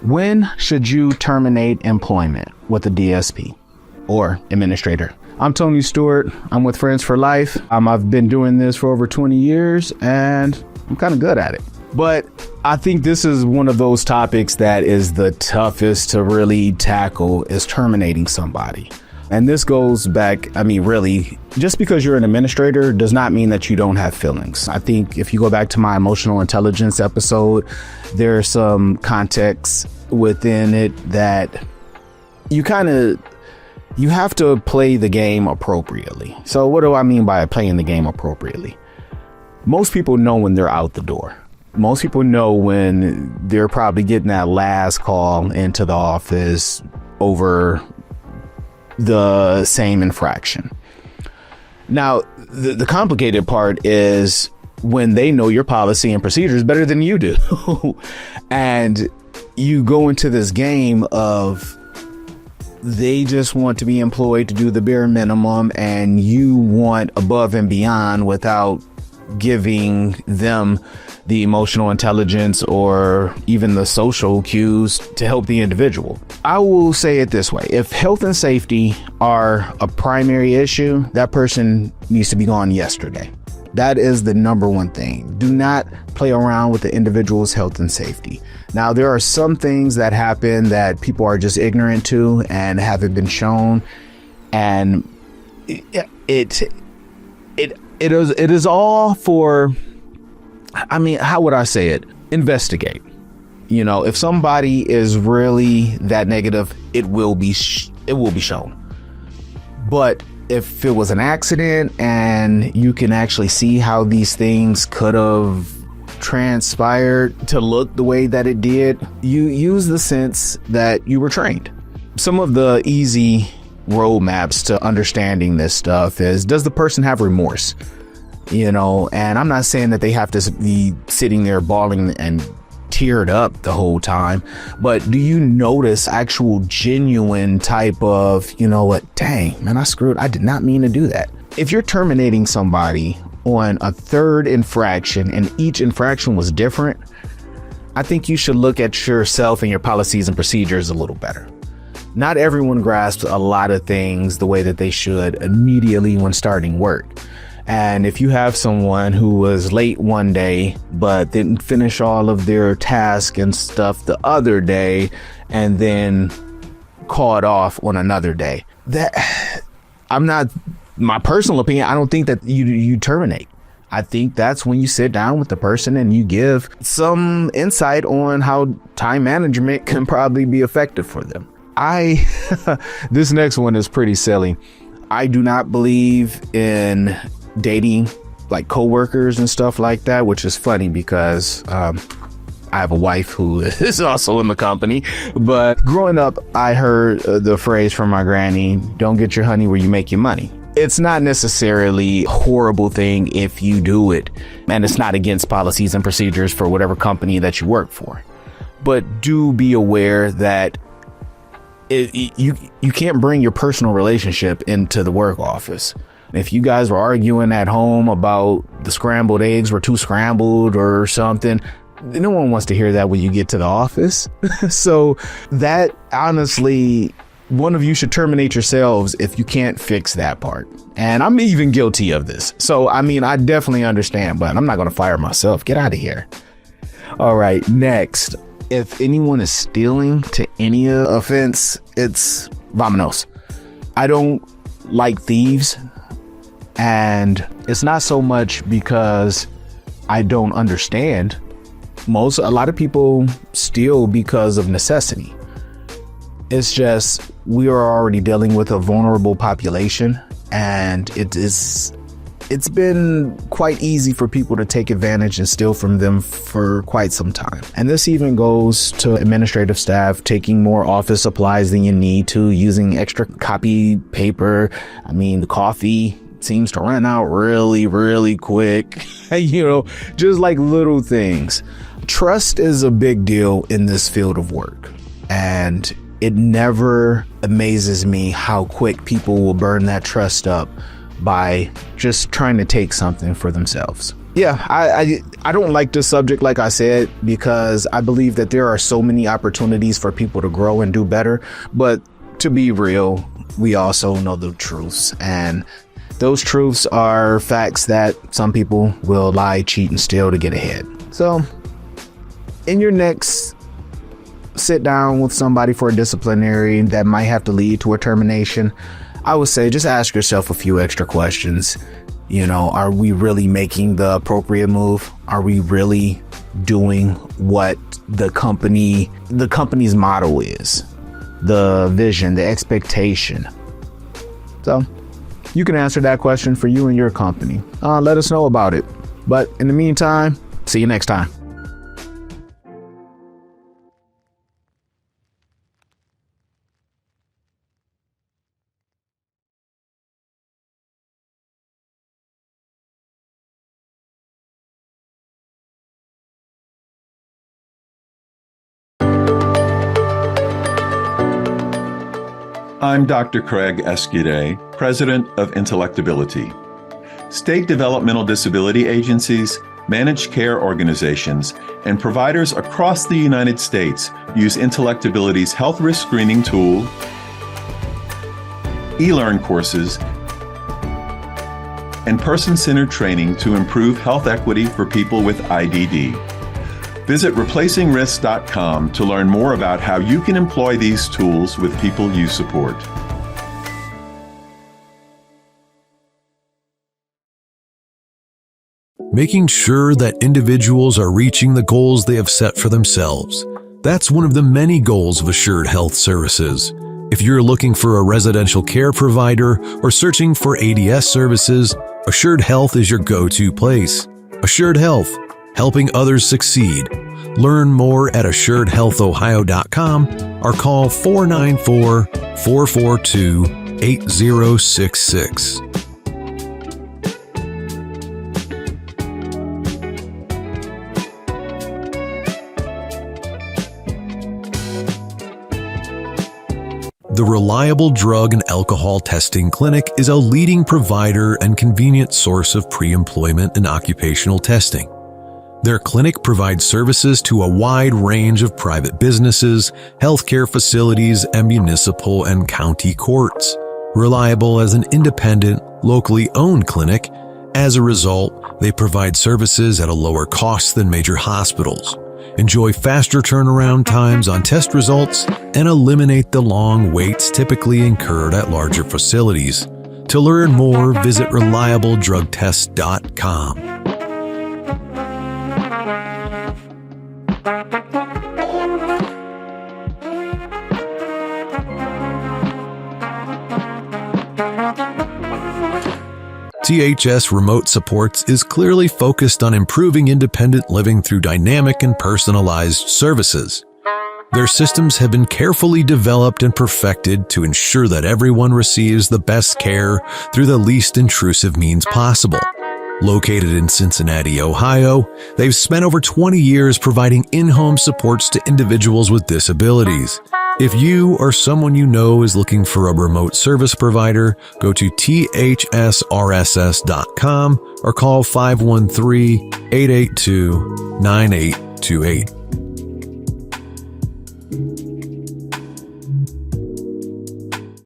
When should you terminate employment with a DSP or administrator? I'm Tony Stewart. I'm with Friends for Life. I've been doing this for over 20 years and I'm kind of good at it. But I think this is one of those topics that is the toughest to really tackle, is terminating somebody. And this goes back, really, just because you're an administrator does not mean that you don't have feelings. I think if you go back to my emotional intelligence episode, there's some context within it that you have to play the game appropriately. So what do I mean by playing the game appropriately? Most people know when they're out the door. Most people know when they're probably getting that last call into the office over the same infraction. Now, the complicated part is when they know your policy and procedures better than you do. And you go into this game of they just want to be employed to do the bare minimum and you want above and beyond without giving them the emotional intelligence or even the social cues to help the individual. I will say it this way. If health and safety are a primary issue, that person needs to be gone yesterday. That is the number one thing. Do not play around with the individual's health and safety. Now, there are some things that happen that people are just ignorant to and haven't been shown. And it is all for, how would I say it? Investigate. If somebody is really that negative, it will be shown. But if it was an accident and you can actually see how these things could have transpired to look the way that it did, you use the sense that you were trained. Some of the easy roadmaps to understanding this stuff is, does the person have remorse? And I'm not saying that they have to be sitting there bawling and teared up the whole time, but do you notice actual genuine type of, dang, man, I screwed. I did not mean to do that. If you're terminating somebody on a third infraction and each infraction was different, I think you should look at yourself and your policies and procedures a little better. Not everyone grasps a lot of things the way that they should immediately when starting work. And if you have someone who was late one day, but didn't finish all of their tasks and stuff the other day, and then called off on another day, my personal opinion, I don't think that you terminate. I think that's when you sit down with the person and you give some insight on how time management can probably be effective for them. This next one is pretty silly. I do not believe in dating like coworkers and stuff like that, which is funny because I have a wife who is also in the company. But growing up, I heard the phrase from my granny, don't get your honey where you make your money. It's not necessarily a horrible thing if you do it, and it's not against policies and procedures for whatever company that you work for. But do be aware that you can't bring your personal relationship into the work office. If you guys were arguing at home about the scrambled eggs were too scrambled or something, no one wants to hear that when you get to the office. So that, honestly, one of you should terminate yourselves if you can't fix that part. And I'm even guilty of this. So, I definitely understand, but I'm not going to fire myself. Get out of here. All right. Next, if anyone is stealing to any offense, it's vamonos. I don't like thieves. And it's not so much because I don't understand. A lot of people steal because of necessity. It's just we are already dealing with a vulnerable population, and it's been quite easy for people to take advantage and steal from them for quite some time. And this even goes to administrative staff taking more office supplies than you need to, using extra copy paper. The coffee seems to run out really, really quick. Just like little things. Trust is a big deal in this field of work, and it never amazes me how quick people will burn that trust up by just trying to take something for themselves. Yeah, I don't like this subject, like I said, because I believe that there are so many opportunities for people to grow and do better. But to be real, we also know the truths, and those truths are facts that some people will lie, cheat, and steal to get ahead. So in your next sit down with somebody for a disciplinary that might have to lead to a termination, I would say just ask yourself a few extra questions. You know, are we really making the appropriate move? Are we really doing what the company's motto is? The vision, the expectation. So you can answer that question for you and your company. Let us know about it. But in the meantime, see you next time. I'm Dr. Craig Escude, President of Intellectability. State developmental disability agencies, managed care organizations, and providers across the United States use Intellectability's health risk screening tool, e-learn courses, and person-centered training to improve health equity for people with IDD. Visit replacingrisks.com to learn more about how you can employ these tools with people you support. Making sure that individuals are reaching the goals they have set for themselves. That's one of the many goals of Assured Health Services. If you're looking for a residential care provider or searching for ADS services, Assured Health is your go-to place. Assured Health, helping others succeed. Learn more at assuredhealthohio.com or call 494-442-8066. The Reliable Drug and Alcohol Testing Clinic is a leading provider and convenient source of pre-employment and occupational testing. Their clinic provides services to a wide range of private businesses, healthcare facilities, and municipal and county courts. Reliable as an independent, locally owned clinic, as a result, they provide services at a lower cost than major hospitals. Enjoy faster turnaround times on test results and eliminate the long waits typically incurred at larger facilities. To learn more, visit reliabledrugtest.com. THS Remote Supports is clearly focused on improving independent living through dynamic and personalized services. Their systems have been carefully developed and perfected to ensure that everyone receives the best care through the least intrusive means possible. Located in Cincinnati, Ohio, they've spent over 20 years providing in-home supports to individuals with disabilities. If you or someone you know is looking for a remote service provider, go to thsrss.com or call 513-882-9828.